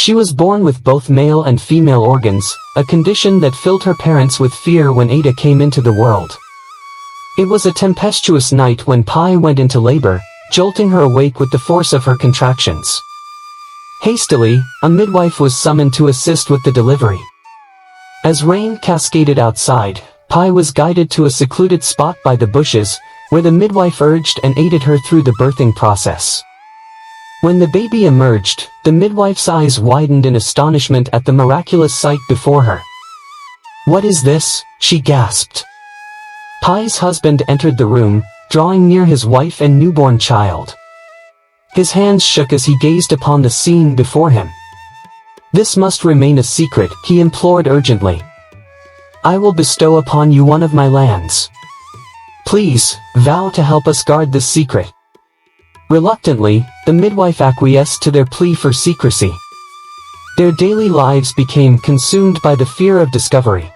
She was born with both male and female organs, a condition that filled her parents with fear when Ada came into the world. It was a tempestuous night when Pi went into labor, jolting her awake with the force of her contractions. Hastily, a midwife was summoned to assist with the delivery. As rain cascaded outside, Pi was guided to a secluded spot by the bushes, where the midwife urged and aided her through the birthing process. When the baby emerged, the midwife's eyes widened in astonishment at the miraculous sight before her. "What is this?" she gasped. Pi's husband entered the room, drawing near his wife and newborn child. His hands shook as he gazed upon the scene before him. "This must remain a secret," he implored urgently. "I will bestow upon you one of my lands. Please, vow to help us guard this secret." Reluctantly, the midwife acquiesced to their plea for secrecy. Their daily lives became consumed by the fear of discovery.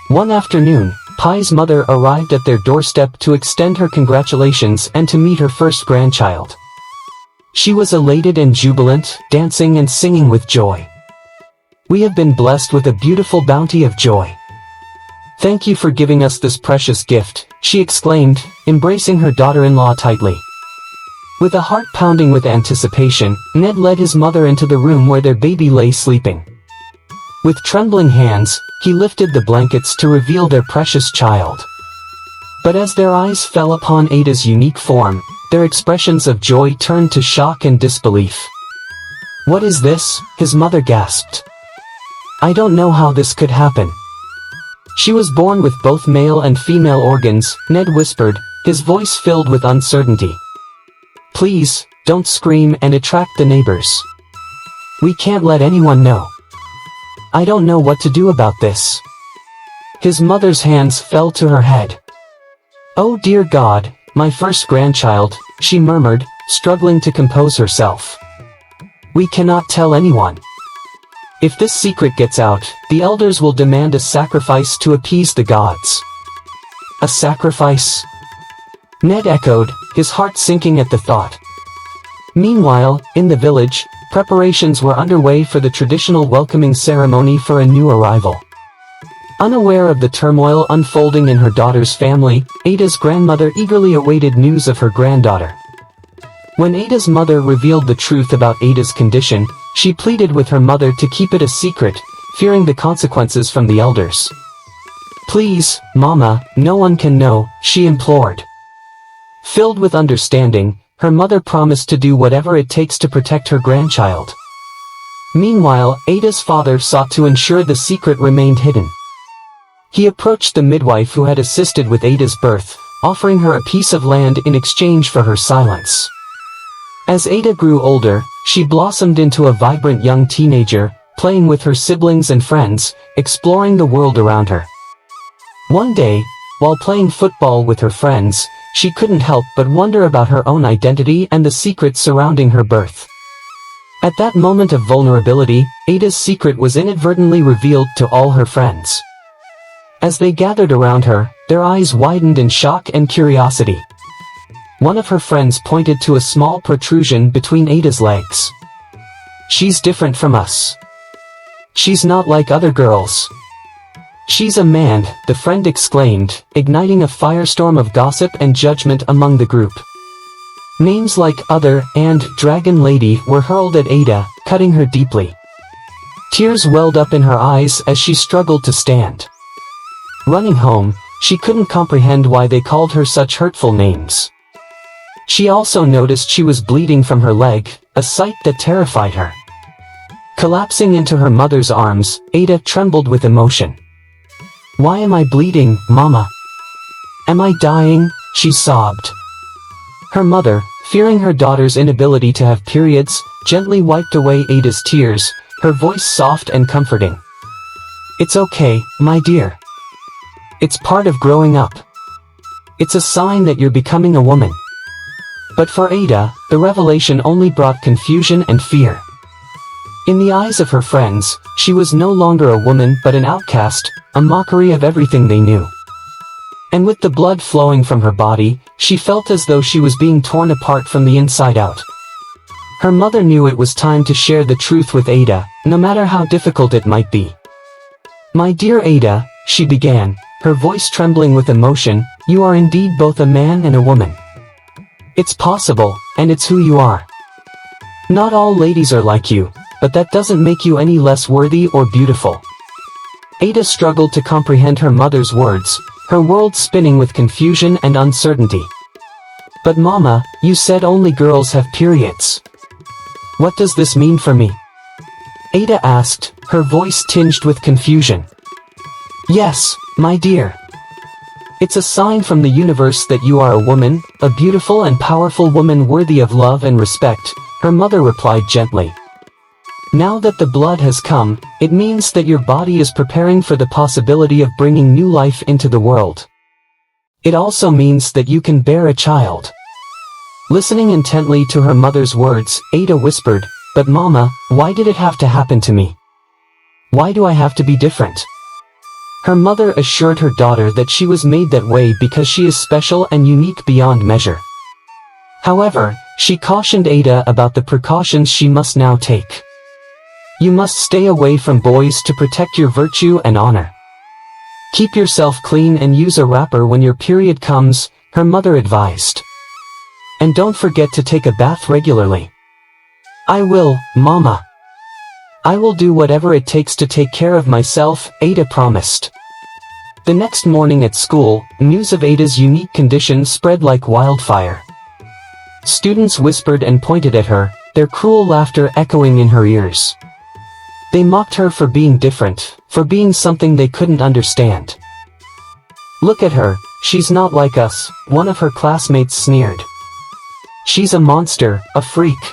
One afternoon, Pi's mother arrived at their doorstep to extend her congratulations and to meet her first grandchild. She was elated and jubilant, dancing and singing with joy. "We have been blessed with a beautiful bounty of joy. Thank you for giving us this precious gift," she exclaimed, embracing her daughter-in-law tightly. With a heart pounding with anticipation, Ned led his mother into the room where their baby lay sleeping. With trembling hands, he lifted the blankets to reveal their precious child. But as their eyes fell upon Ada's unique form, their expressions of joy turned to shock and disbelief. "What is this?" his mother gasped. "I don't know how this could happen." "She was born with both male and female organs," Ned whispered, his voice filled with uncertainty. "Please, don't scream and attract the neighbors. We can't let anyone know. I don't know what to do about this." His mother's hands fell to her head. "Oh dear God, my first grandchild," she murmured, struggling to compose herself. "We cannot tell anyone. If this secret gets out, the elders will demand a sacrifice to appease the gods." "A sacrifice?" Ned echoed, his heart sinking at the thought. Meanwhile, in the village, preparations were underway for the traditional welcoming ceremony for a new arrival. Unaware of the turmoil unfolding in her daughter's family, Ada's grandmother eagerly awaited news of her granddaughter. When Ada's mother revealed the truth about Ada's condition, she pleaded with her mother to keep it a secret, fearing the consequences from the elders. "Please, Mama, no one can know," she implored. Filled with understanding, her mother promised to do whatever it takes to protect her grandchild. Meanwhile, Ada's father sought to ensure the secret remained hidden. He approached the midwife who had assisted with Ada's birth, offering her a piece of land in exchange for her silence. As Ada grew older, she blossomed into a vibrant young teenager, playing with her siblings and friends, exploring the world around her. One day, while playing football with her friends, she couldn't help but wonder about her own identity and the secrets surrounding her birth. At that moment of vulnerability, Ada's secret was inadvertently revealed to all her friends. As they gathered around her, their eyes widened in shock and curiosity. One of her friends pointed to a small protrusion between Ada's legs. "She's different from us. She's not like other girls. She's a man," the friend exclaimed, igniting a firestorm of gossip and judgment among the group. Names like Other and Dragon Lady were hurled at Ada, cutting her deeply. Tears welled up in her eyes as she struggled to stand. Running home, she couldn't comprehend why they called her such hurtful names. She also noticed she was bleeding from her leg, a sight that terrified her. Collapsing into her mother's arms, Ada trembled with emotion. "Why am I bleeding, Mama? Am I dying?" she sobbed. Her mother, fearing her daughter's inability to have periods, gently wiped away Ada's tears, her voice soft and comforting. "It's okay, my dear. It's part of growing up. It's a sign that you're becoming a woman." But for Ada, the revelation only brought confusion and fear. In the eyes of her friends, she was no longer a woman but an outcast, a mockery of everything they knew. And with the blood flowing from her body, she felt as though she was being torn apart from the inside out. Her mother knew it was time to share the truth with Ada, no matter how difficult it might be. "My dear Ada," she began, her voice trembling with emotion, "you are indeed both a man and a woman. It's possible, and it's who you are. Not all ladies are like you, but that doesn't make you any less worthy or beautiful." Ada struggled to comprehend her mother's words, her world spinning with confusion and uncertainty. "But Mama, you said only girls have periods. What does this mean for me?" Ada asked, her voice tinged with confusion. "Yes, my dear. It's a sign from the universe that you are a woman, a beautiful and powerful woman worthy of love and respect," her mother replied gently. "Now that the blood has come, it means that your body is preparing for the possibility of bringing new life into the world. It also means that you can bear a child." Listening intently to her mother's words, Ada whispered, "But Mama, why did it have to happen to me? Why do I have to be different?" Her mother assured her daughter that she was made that way because she is special and unique beyond measure. However, she cautioned Ada about the precautions she must now take. "You must stay away from boys to protect your virtue and honor. Keep yourself clean and use a wrapper when your period comes," her mother advised. "And don't forget to take a bath regularly." "I will, Mama. I will do whatever it takes to take care of myself," Ada promised. The next morning at school, news of Ada's unique condition spread like wildfire. Students whispered and pointed at her, their cruel laughter echoing in her ears. They mocked her for being different, for being something they couldn't understand. "Look at her, she's not like us," one of her classmates sneered. "She's a monster, a freak."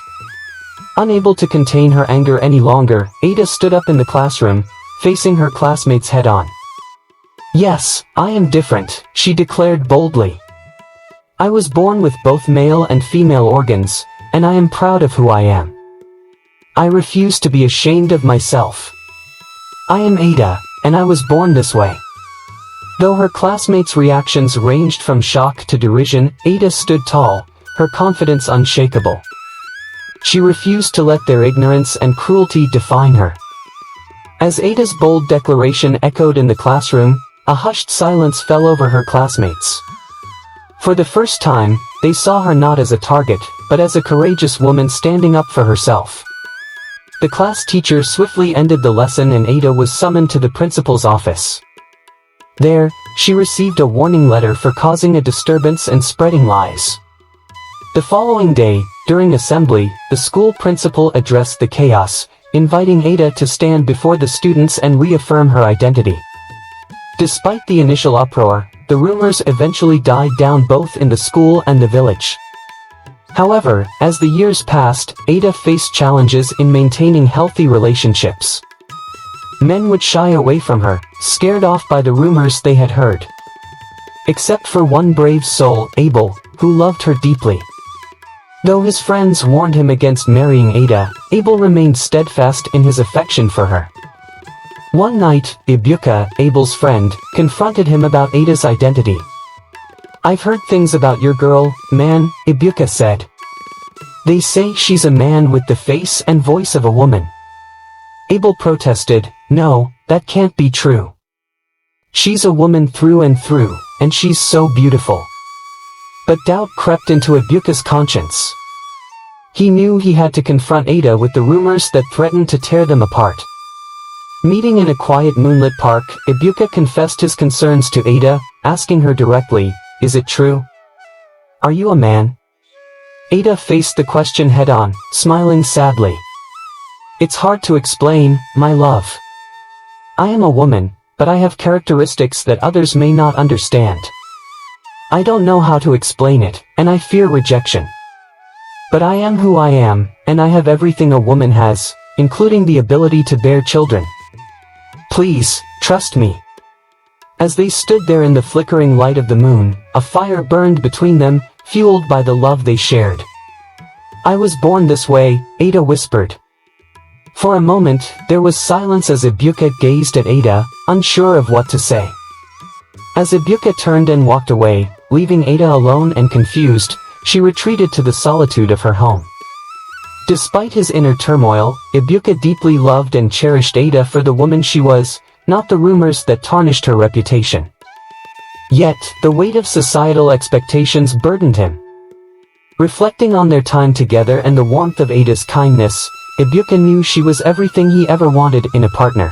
Unable to contain her anger any longer, Ada stood up in the classroom, facing her classmates head-on. "Yes, I am different," she declared boldly. "I was born with both male and female organs, and I am proud of who I am. I refuse to be ashamed of myself. I am Ada, and I was born this way." Though her classmates' reactions ranged from shock to derision, Ada stood tall, her confidence unshakable. She refused to let their ignorance and cruelty define her. As Ada's bold declaration echoed in the classroom, a hushed silence fell over her classmates. For the first time, they saw her not as a target, but as a courageous woman standing up for herself. The class teacher swiftly ended the lesson and Ada was summoned to the principal's office. There, she received a warning letter for causing a disturbance and spreading lies. The following day, during assembly, the school principal addressed the chaos, inviting Ada to stand before the students and reaffirm her identity. Despite the initial uproar, the rumors eventually died down both in the school and the village. However, as the years passed, Ada faced challenges in maintaining healthy relationships. Men would shy away from her, scared off by the rumors they had heard. Except for one brave soul, Abel, who loved her deeply. Though his friends warned him against marrying Ada, Abel remained steadfast in his affection for her. One night, Ibuka, Abel's friend, confronted him about Ada's identity. "I've heard things about your girl, man," Ibuka said. "They say she's a man with the face and voice of a woman." Abel protested, "No, that can't be true. She's a woman through and through, and she's so beautiful." But doubt crept into Ibuka's conscience. He knew he had to confront Ada with the rumors that threatened to tear them apart. Meeting in a quiet moonlit park, Ibuka confessed his concerns to Ada, asking her directly, "Is it true? Are you a man?" Ada faced the question head-on, smiling sadly. "It's hard to explain, my love. I am a woman, but I have characteristics that others may not understand. I don't know how to explain it, and I fear rejection. But I am who I am, and I have everything a woman has, including the ability to bear children. Please, trust me." As they stood there in the flickering light of the moon, a fire burned between them, fueled by the love they shared. "I was born this way," Ada whispered. For a moment, there was silence as Ibuka gazed at Ada, unsure of what to say. As Ibuka turned and walked away, leaving Ada alone and confused, she retreated to the solitude of her home. Despite his inner turmoil, Ibuka deeply loved and cherished Ada for the woman she was, not the rumors that tarnished her reputation. Yet, the weight of societal expectations burdened him. Reflecting on their time together and the warmth of Ada's kindness, Ibuka knew she was everything he ever wanted in a partner.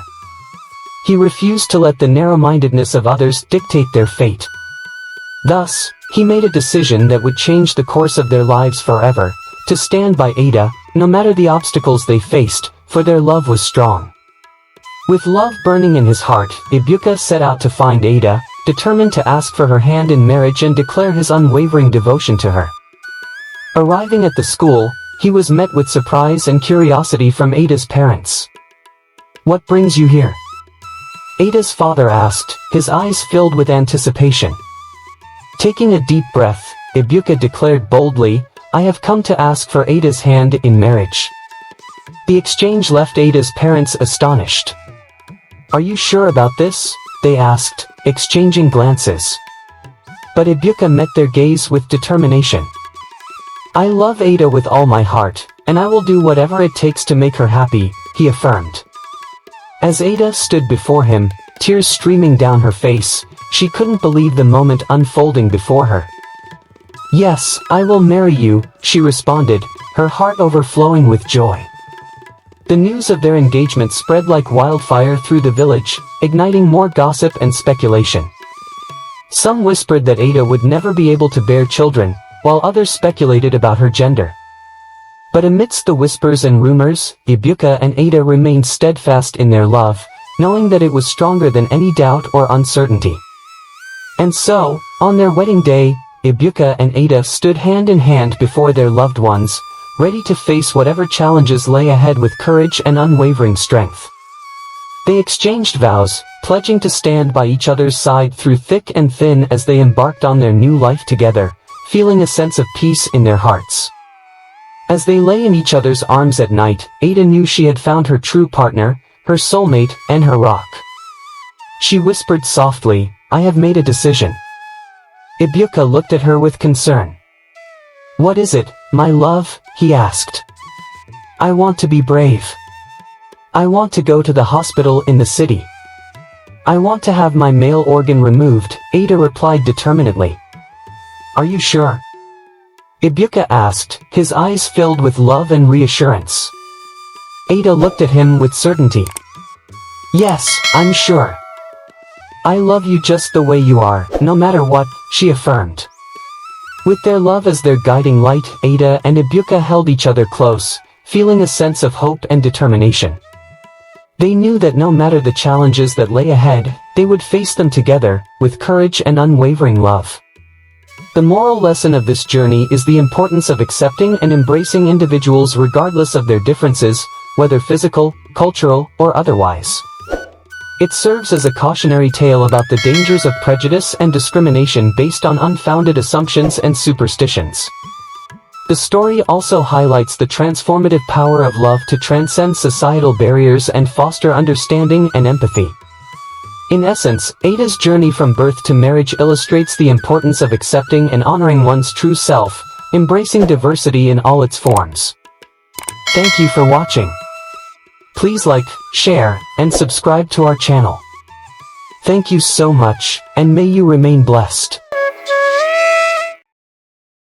He refused to let the narrow-mindedness of others dictate their fate. Thus, he made a decision that would change the course of their lives forever, to stand by Ada, no matter the obstacles they faced, for their love was strong. With love burning in his heart, Ibuka set out to find Ada, determined to ask for her hand in marriage and declare his unwavering devotion to her. Arriving at the school, he was met with surprise and curiosity from Ada's parents. "What brings you here?" Ada's father asked, his eyes filled with anticipation. Taking a deep breath, Ibuka declared boldly, "I have come to ask for Ada's hand in marriage." The exchange left Ada's parents astonished. "Are you sure about this?" they asked, exchanging glances. But Ibuka met their gaze with determination. "I love Ada with all my heart, and I will do whatever it takes to make her happy," he affirmed. As Ada stood before him, tears streaming down her face, she couldn't believe the moment unfolding before her. "Yes, I will marry you," she responded, her heart overflowing with joy. The news of their engagement spread like wildfire through the village, igniting more gossip and speculation. Some whispered that Ada would never be able to bear children, while others speculated about her gender. But amidst the whispers and rumors, Ibuka and Ada remained steadfast in their love, knowing that it was stronger than any doubt or uncertainty. And so, on their wedding day, Ibuka and Ada stood hand in hand before their loved ones, ready to face whatever challenges lay ahead with courage and unwavering strength. They exchanged vows, pledging to stand by each other's side through thick and thin as they embarked on their new life together, feeling a sense of peace in their hearts. As they lay in each other's arms at night, Ada knew she had found her true partner, her soulmate, and her rock. She whispered softly, "I have made a decision." Ibuka looked at her with concern. "What is it, my love?" he asked. "I want to be brave. I want to go to the hospital in the city. I want to have my male organ removed," Ada replied determinedly. "Are you sure?" Ibuka asked, his eyes filled with love and reassurance. Ada looked at him with certainty. "Yes, I'm sure. I love you just the way you are, no matter what," she affirmed. With their love as their guiding light, Ada and Ibuka held each other close, feeling a sense of hope and determination. They knew that no matter the challenges that lay ahead, they would face them together, with courage and unwavering love. The moral lesson of this journey is the importance of accepting and embracing individuals regardless of their differences, whether physical, cultural, or otherwise. It serves as a cautionary tale about the dangers of prejudice and discrimination based on unfounded assumptions and superstitions. The story also highlights the transformative power of love to transcend societal barriers and foster understanding and empathy. In essence, Ada's journey from birth to marriage illustrates the importance of accepting and honoring one's true self, embracing diversity in all its forms. Thank you for watching. Please like, share, and subscribe to our channel. Thank you so much, and may you remain blessed.